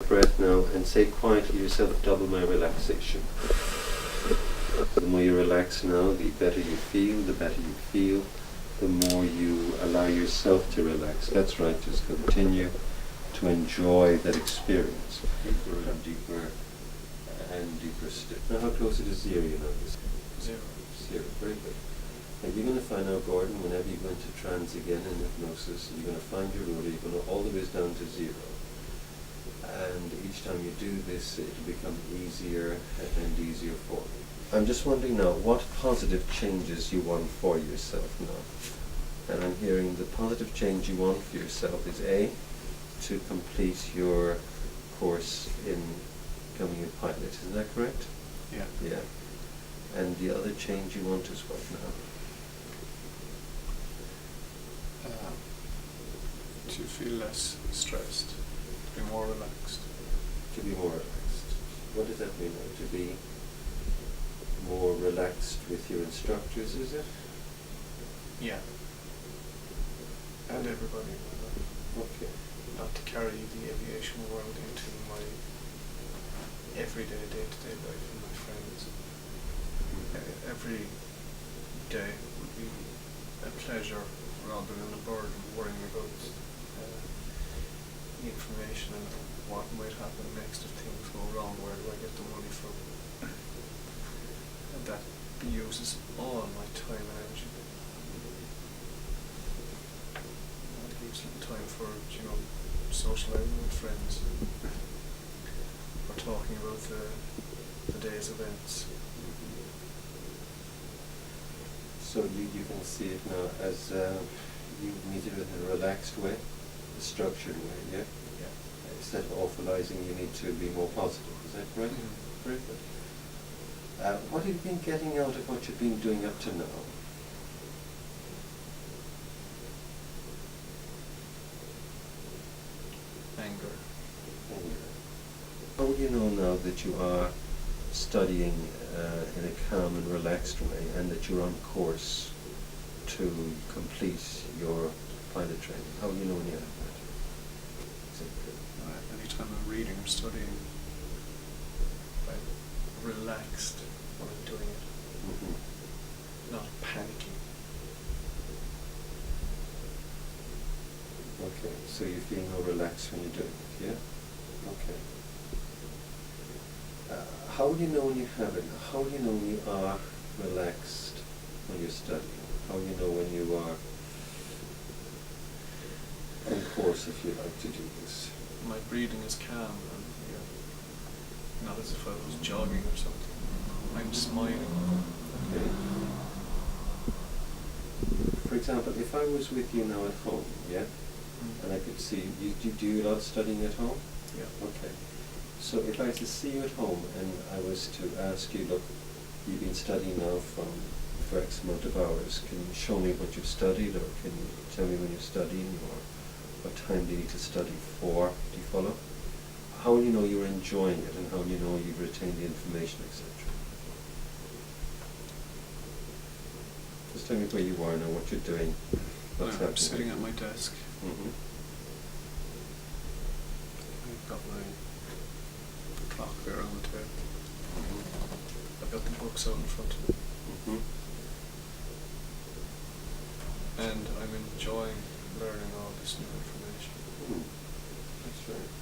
Breath now and say quietly yourself, double my relaxation. The more you relax now, the better you feel, the more you allow yourself to relax. That's right, just continue to enjoy that experience. Deeper and deeper and deeper still. Now how close it is zero, you know? Zero. Zero, very good. And you're going to find out, Gordon, whenever you go into trance again in hypnosis, you're going to find your ruler, you're going to all the way down to zero. And each time you do this, it'll become easier and easier for you. I'm just wondering now, what positive changes you want for yourself now? And I'm hearing the positive change you want for yourself is A, to complete your course in becoming a pilot. Isn't that correct? Yeah. Yeah. And the other change you want is what now? To feel less stressed, to be more relaxed. To be more relaxed. What does that mean now? To be more relaxed with your instructors, is it? Yeah. And everybody in my life. Okay. Not to carry the aviation world into my everyday, day-to-day life and my friends. Every day would be a pleasure rather than a burden, worrying about the information and what might happen next if things go wrong. Where do I get the money from? And that uses all my time and energy. It leaves little time for, socializing with friends or talking about the day's events. So you can see it now as you meet it in a relaxed way, a structured way, yeah? Yeah. Instead of awfulizing, you need to be more positive. Is that correct? Mm-hmm. Very good. What have you been getting out of what you've been doing up to now? Anger. Anger. How do you know now that you are studying in a calm and relaxed way and that you're on course to complete your pilot training? How do you know when you have that? Anytime I'm reading or studying, I'm relaxed when I'm doing it, Mm-hmm. not panicking. Okay, so you feel more relaxed when you're doing it, yeah? Okay. How do you know when you have it? How do you know when you are relaxed when you're studying? How do you know when you are on course, if you like, to do this? My breathing is calm and not as if I was jogging or something. I'm smiling. Okay. For example, if I was with you now at home, yeah? And I could see you, do a lot of studying at home? Yeah. Okay. So if I was to see you at home and I was to ask you, look, you've been studying now for X amount of hours, can you show me what you've studied, or can you tell me when you're studying, or what time do you need to study for? Do you follow? How will you know you're enjoying it, and how will you know you've retained the information, etc.? Just tell me where you are now, what you're doing, what's happening. I'm sitting at my desk. Mm-hmm. I've got my clock there on the table. Mm-hmm. I've got the books out in front of me. Mm-hmm. And I'm enjoying learning all this new information. That's right.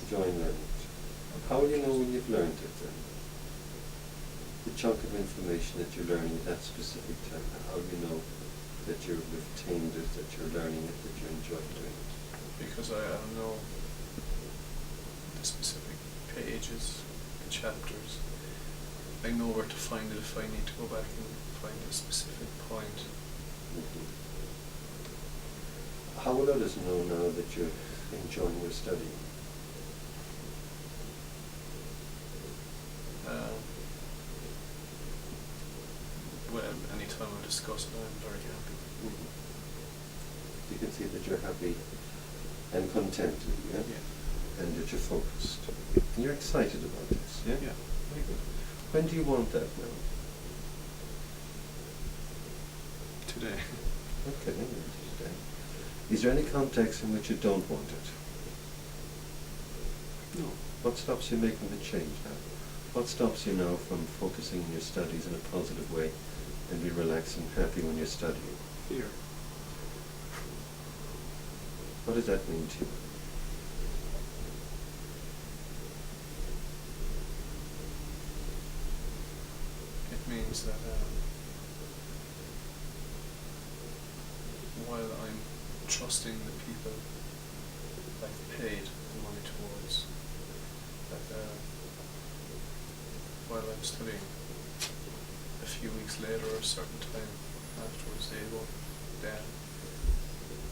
Enjoying learning it. How will you know when you've learned it then? The chunk of information that you're learning at that specific time, how do you know that you've retained it, that you're learning it, that you enjoy doing it? Because I know the specific pages, the chapters. I know where to find it if I need to go back and find a specific point. Mm-hmm. How will others know now that you're enjoying your studying? Well, anytime I discuss it, I'm very happy. Mm-hmm. You can see that you're happy and contented, yeah? Yeah. And that you're focused. And you're excited about this, yeah? Yeah. Very good. When do you want that now? Today. Okay, today. Is there any context in which you don't want it? No. What stops you making the change now? What stops you now from focusing on your studies in a positive way and be relaxed and happy when you're studying? Fear. What does that mean to you? It means that while I'm trusting the people I've paid the money towards, that while I'm studying, a few weeks later or a certain time afterwards, they will then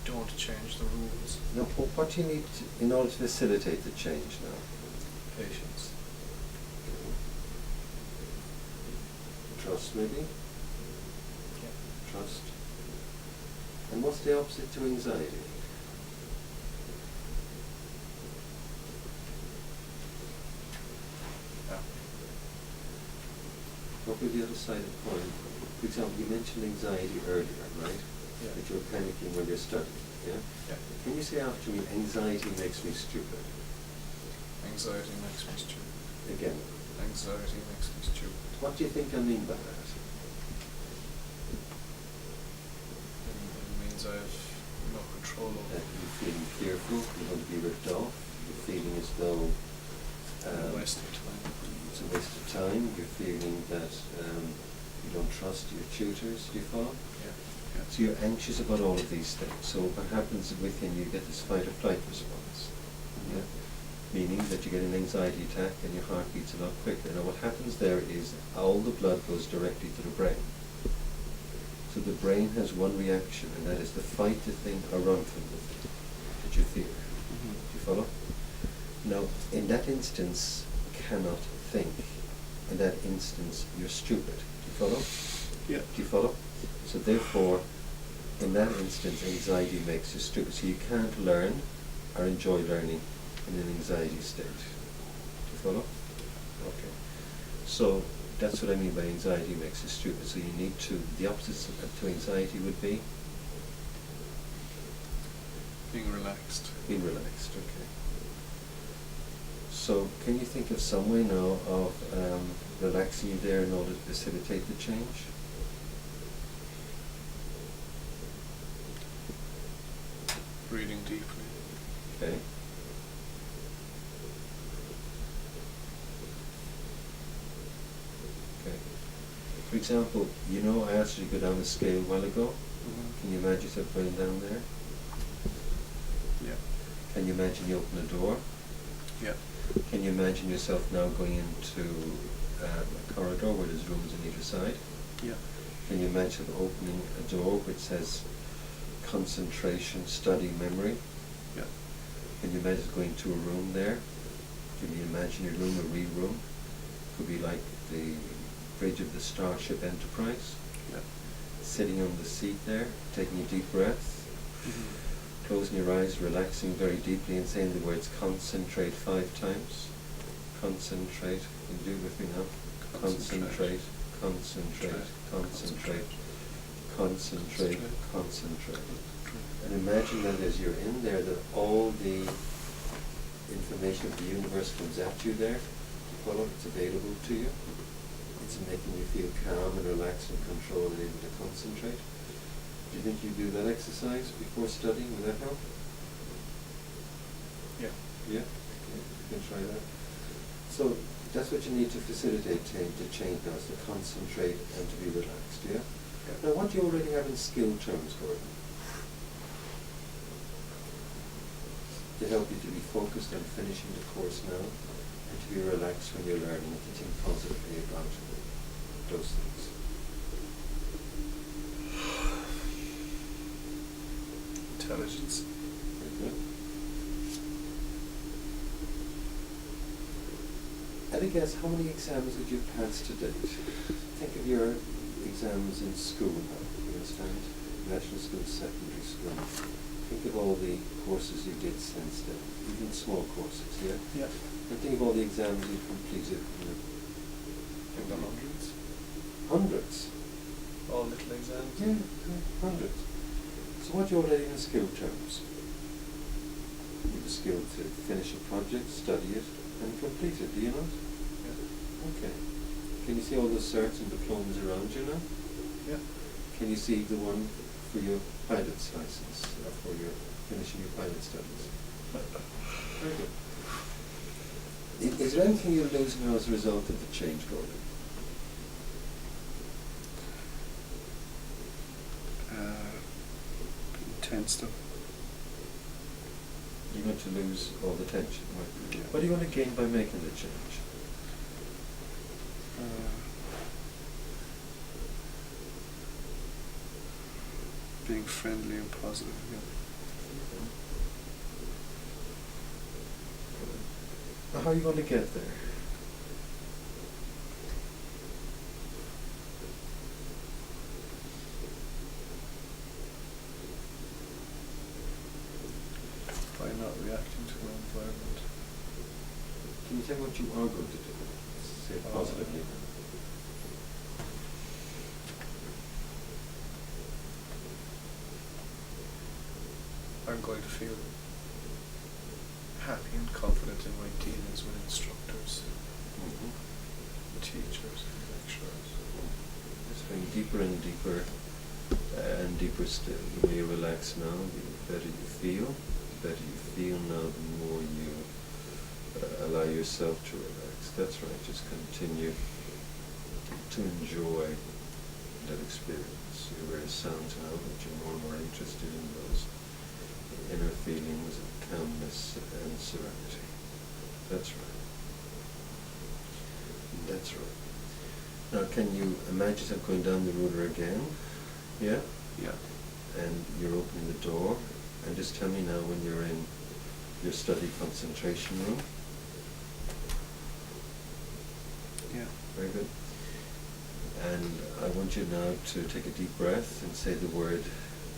don't change the rules. Now, what do you need in order to facilitate the change now? Patience. Trust, maybe? Yeah. Trust. And what's the opposite to anxiety? What would the other side of the coin? For example, you mentioned anxiety earlier, right? Yeah. That you're panicking when you're studying, yeah? Yeah. Can you say after me, anxiety makes me stupid? Anxiety makes me stupid. Again. Anxiety makes me stupid. What do you think I mean by that? It means I have no control over That it. you're feeling fearful, you're going to be ripped off, you're feeling as though Wasting time. it's a waste of time, you're feeling that you don't trust your tutors, do you follow? Yeah. So you're anxious about all of these things. So what happens within you, get this fight or flight response. Yeah? Meaning that you get an anxiety attack and your heart beats a lot quicker. Now what happens there is all the blood goes directly to the brain. So the brain has one reaction, and that is to fight the thing or run from the thing that you fear. Mm-hmm. Do you follow? Now, in that instance, cannot think. In that instance, you're stupid. Do you follow? Yeah. Do you follow? So therefore, in that instance, anxiety makes you stupid. So you can't learn or enjoy learning in an anxiety state. Do you follow? Okay. So that's what I mean by anxiety makes you stupid. So you need to, the opposite to anxiety would be? Being relaxed. Being relaxed, okay. So can you think of some way now of relaxing you there in order to facilitate the change? Breathing deeply. Okay. Okay. For example, you know I asked you to go down the scale a while ago. Mm-hmm. Can you imagine yourself going down there? Yeah. Can you imagine you open a door? Yeah. Can you imagine yourself now going into a corridor where there's rooms on either side? Yeah. Can you imagine opening a door which says concentration, study, memory? Yeah. Can you imagine going to a room there? Can you imagine your room a real room? Could be like the bridge of the Starship Enterprise. Yeah. Sitting on the seat there, taking a deep breath, Mm-hmm. closing your eyes, relaxing very deeply and saying the words concentrate 5 times. Concentrate. Can you do it with me now? Concentrate, concentrate, concentrate, concentrate, concentrate. And imagine that as you're in there, that all the information of the universe comes at you there. You follow? It's available to you. It's making you feel calm and relaxed and controlled and able to concentrate. Do you think you do that exercise before studying? Would that help? Yeah. Yeah? Okay. You can try that. So that's what you need to facilitate the change now, is to concentrate and to be relaxed, yeah? Now what do you already have in skill terms, Gordon? To help you to be focused on finishing the course now and to be relaxed when you're learning and to think positively about those things. Intelligence. Very good. And I guess, how many exams would you have passed to date? Think of your exams in school now, you understand? National school, secondary school. Think of all the courses you did since then, even small courses, yeah? Yeah. And think of all the exams you've completed, you know. In the hundreds. Hundreds? All little exams. Yeah, hundreds. So what do you already in skill terms? the skill to finish a project, study it, and complete it, do you not? Yeah. Okay. Can you see all the certs and diplomas around you now? Yeah. Can you see the one for your pilot's license, or for your finishing your pilot studies? Very good. Is there anything you'll lose now as a result of the change, Gordon? Tense stuff. You're going to lose all the tension, right? Yeah. What do you want to gain by making the change? Being friendly and positive again. Now, how are you going to get there? By not reacting to my environment. Can you tell me what you are going to do? Say it positively. I'm going to feel happy and confident in my dealings with instructors, teachers and lecturers. It's going deeper and deeper and deeper still. The more you relax now, the better you feel. The better you feel now, the more you allow yourself to relax. That's right, just continue to enjoy that experience. You're very sound now, but you're more and more interested in those inner feelings of calmness and serenity. That's right. That's right. Now, can you imagine yourself going down the ruler again? Yeah? Yeah. And you're opening the door, and just tell me now when you're in your study concentration room. Yeah. Very good. And I want you now to take a deep breath and say the word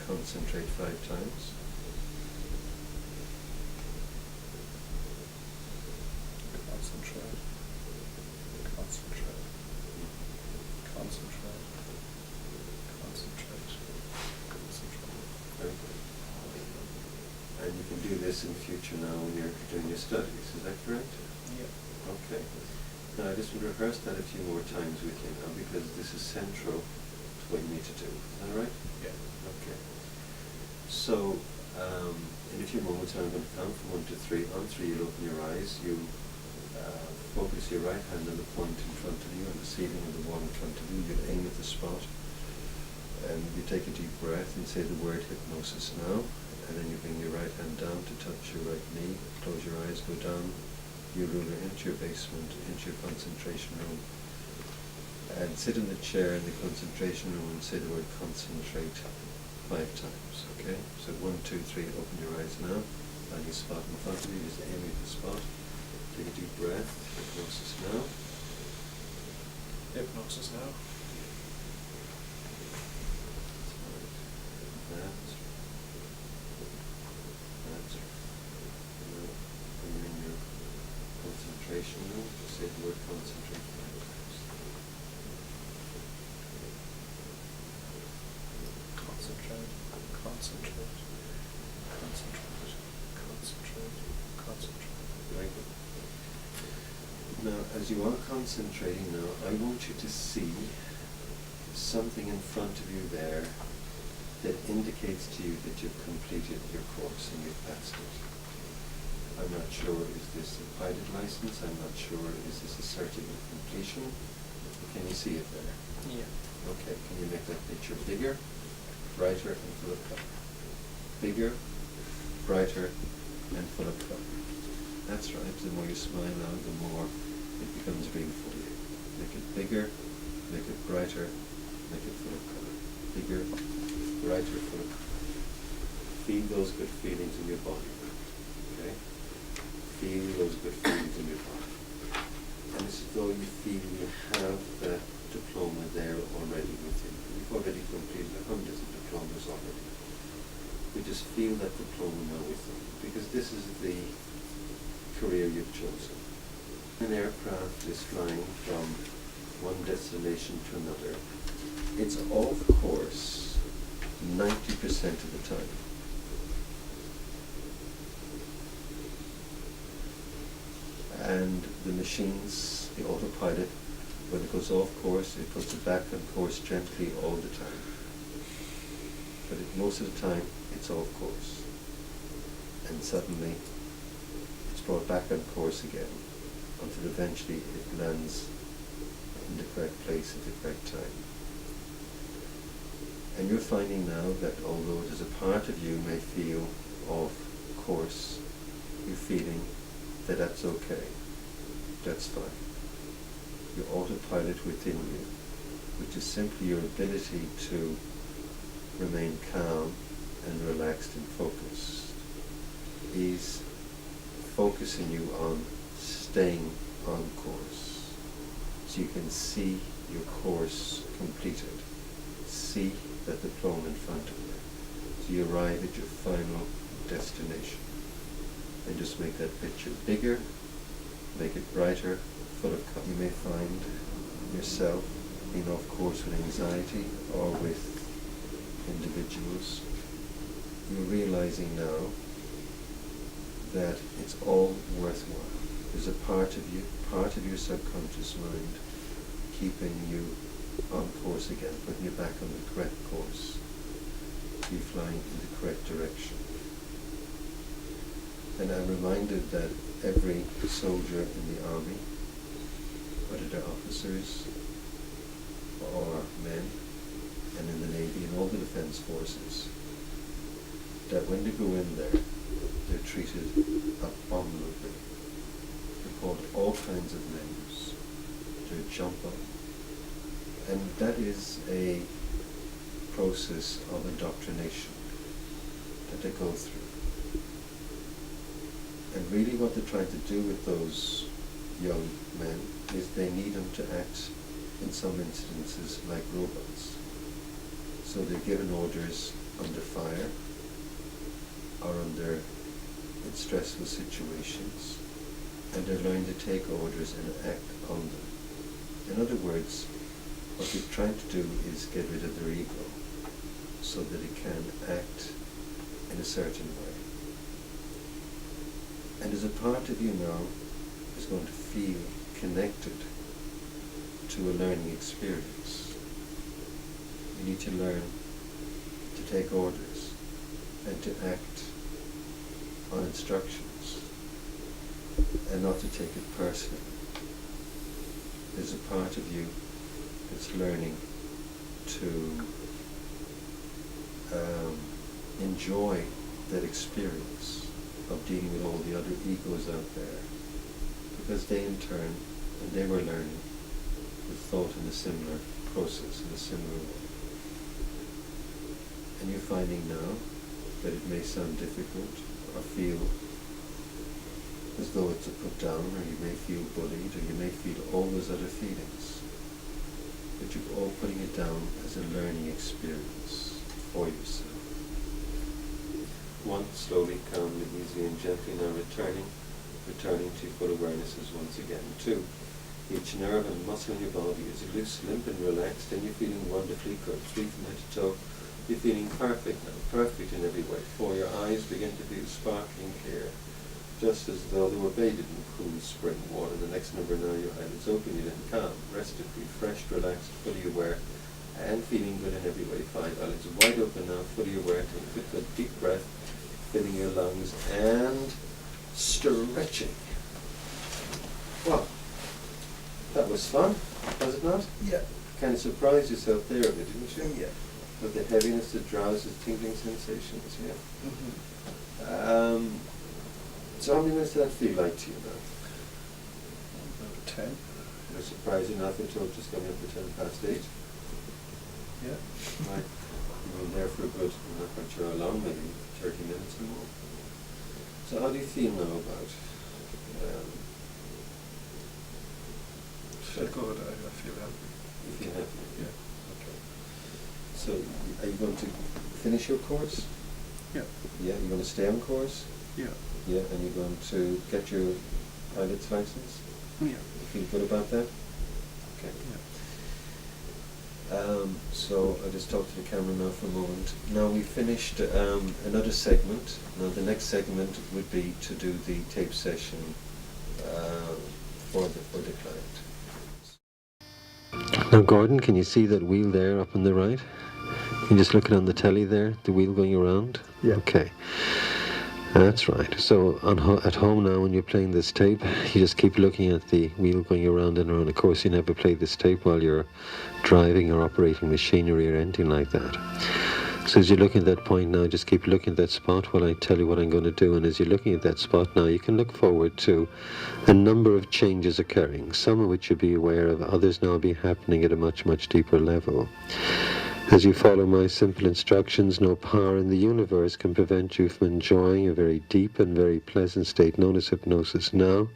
concentrate 5 times. Concentrate. Concentrate. Concentrate. Concentrate. Concentrate. Very good. And you can do this in future now when you're doing your studies, is that correct? Yeah. Okay. Now I just would rehearse that a few more times with you now, because this is central to what you need to do. Is that right? Yeah. Okay. So, in a few moments I'm going to count from 1 to 3. On 3 you'll open your eyes, you focus your right hand on the point in front of you, on the ceiling of the wall in front of you, you aim at the spot, and you take a deep breath and say the word hypnosis now, and then you bring your right hand down to touch your right knee, close your eyes, go down your ruler into your basement, into your concentration room, and sit in the chair in the concentration room and say the word concentrate 5 times, okay? So 1, 2, 3, open your eyes now, find your spot in front of you, just aim at the spot, take a deep breath, hypnosis now. Hypnosis now. That's right. That's right. Now, when you're in your concentration room, just say the word concentrate 5 times. Concentrate. Concentrate. Concentrate. Concentrate. Concentrate. Very good. Now, as you are concentrating now, I want you to see something in front of you there that indicates to you that you've completed your course and you've passed it. I'm not sure, is this a pilot license? I'm not sure, is this a certificate of completion? Can you see it there? Yeah. Okay, can you make that picture bigger, brighter, and full of color? Bigger, brighter, and full of color. That's right, the more you smile now, the more it becomes real for you. Make it bigger, make it brighter, make it full of color. Bigger, brighter, full of color. Feel those good feelings in your body, okay? Feel those good feelings in your body. And it's as though you feel you have that diploma there already with you. You've already completed hundreds of diplomas already. You just feel that diploma now with you, because this is the career you've chosen. An aircraft is flying from one destination to another. It's off course 90% of the time. and the machines, the autopilot, when it goes off course, it puts it back on course gently all the time. But most of the time, it's off course. And suddenly, it's brought back on course again, until eventually it lands in the correct place at the correct time. And you're finding now that although there's a part of you may feel off course, you're feeling that that's okay, that's fine. Your autopilot within you, which is simply your ability to remain calm and relaxed and focused, is focusing you on staying on course. So you can see your course completed, see that diploma in front of you. So you arrive at your final destination. And just make that picture bigger, make it brighter, full of you may find yourself being off course with anxiety or with individuals. You're realizing now that it's all worthwhile. There's a part of your subconscious mind keeping you on course again, putting you back on the correct course. You're flying in the correct direction. And I'm reminded that every soldier in the army, whether they're officers or men, and in the Navy and all the defense forces, that when they go in there, they're treated abominably. They're called all kinds of names. They're jumped on. And that is a process of indoctrination that they go through. And really what they're trying to do with those young men is they need them to act in some instances like robots. So they're given orders under fire or in stressful situations, and they're learning to take orders and act on them. In other words, what they're trying to do is get rid of their ego so that it can act in a certain way. And as a part of you now is going to feel connected to a learning experience. You need to learn to take orders and to act on instructions and not to take it personally. There's a part of you that's learning to enjoy that experience of dealing with all the other egos out there, because they in turn, and they were learning, with thought in a similar process, in a similar way. And you're finding now that it may sound difficult or feel as though it's a put down, or you may feel bullied, or you may feel all those other feelings. But you're all putting it down as a learning experience for yourself. One, slowly, calmly, easily and gently now returning to your full awarenesses once again. Two, each nerve and muscle in your body is loose, limp and relaxed, and you're feeling wonderfully good. Three, from head to toe, you're feeling perfect now, perfect in every way. Four, your eyes begin to feel sparkling clear, just as though they were bathed in cool spring water. The next number now, your eyelids open, you're then calm, rested, refreshed, relaxed, fully aware, and feeling good in every way. Five, eyelids wide open now, fully aware, taking a good deep breath, filling your lungs, and stretching. Well, that was fun, was it not? Yeah. Kind of surprised yourself there a bit, didn't you? Yeah. With the heaviness, the drowsiness, tingling sensations, yeah. Mm-hmm. So how many minutes did that feel like to you now? About 10. You're surprised enough until just coming up to 8:10. Yeah. Right. You've been there for a good, I'm not quite sure how long, maybe 30 minutes or more. So how do you feel now about Feel good. I feel happy. You feel happy? Yeah. Okay. So are you going to finish your course? Yeah. Yeah, you're going to stay on course? Yeah. Yeah, and you're going to get your pilot's license? Yeah. You feel good about that? Okay. Yeah. So I'll just talk to the camera now for a moment. Now we finished another segment. Now the next segment would be to do the tape session for the client. Now, Gordon, can you see that wheel there up on the right? You just look at it on the telly there, the wheel going around? Yeah. Okay. That's right. So at home now, when you're playing this tape, you just keep looking at the wheel going around and around. Of course, you never play this tape while you're driving or operating machinery or anything like that. So as you're looking at that point now, just keep looking at that spot while I tell you what I'm going to do. And as you're looking at that spot now, you can look forward to a number of changes occurring, some of which you'll be aware of, others now will be happening at a much, much deeper level. As you follow my simple instructions, no power in the universe can prevent you from enjoying a very deep and very pleasant state known as hypnosis. Now,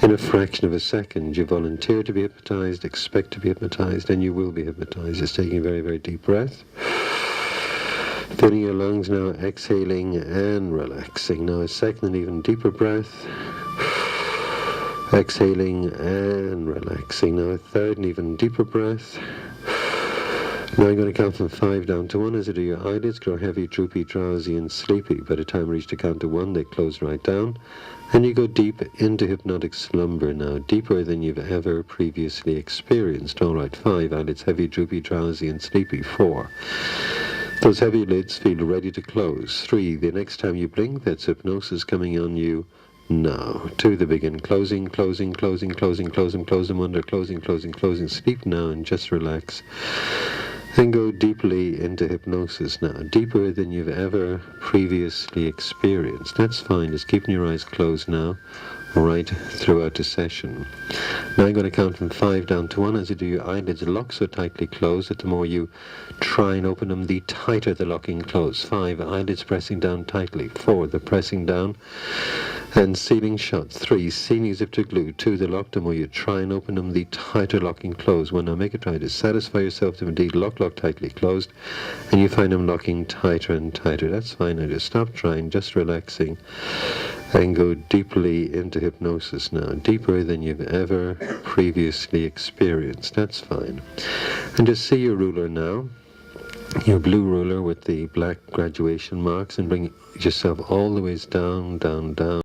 in a fraction of a second, you volunteer to be hypnotized, expect to be hypnotized, and you will be hypnotized. Just taking a very, very deep breath. Filling your lungs now, exhaling and relaxing. Now a second and even deeper breath. Exhaling and relaxing. Now a third and even deeper breath. Now I'm going to count from 5 down to 1. As I do, your eyelids grow heavy, droopy, drowsy, and sleepy. By the time I reach the count to 1, they close right down. And you go deep into hypnotic slumber now, deeper than you've ever previously experienced. All right, 5, eyelids heavy, droopy, drowsy, and sleepy. 4. Those heavy lids feel ready to close. 3, the next time you blink, that's hypnosis coming on you now. 2, they begin closing, closing, closing, closing, closing, close them under, closing, closing, closing. Sleep now and just relax. And go deeply into hypnosis now, deeper than you've ever previously experienced. That's fine, just keeping your eyes closed now, right throughout the session. Now I'm going to count from 5 down to 1. As you do, your eyelids lock so tightly closed that the more you try and open them, the tighter the locking close. 5, eyelids pressing down tightly. 4, they're pressing down and sealing shut. 3, sealing as if to glue. 2, they lock, the more you try and open them, the tighter locking close. 1, now make a try to satisfy yourself to indeed lock tightly closed, and you find them locking tighter and tighter. That's fine. Now just stop trying, just relaxing, and go deeply into hypnosis now, deeper than you've ever previously experienced. That's fine. And just see your ruler now, your blue ruler with the black graduation marks, and bring yourself all the ways down, down, down.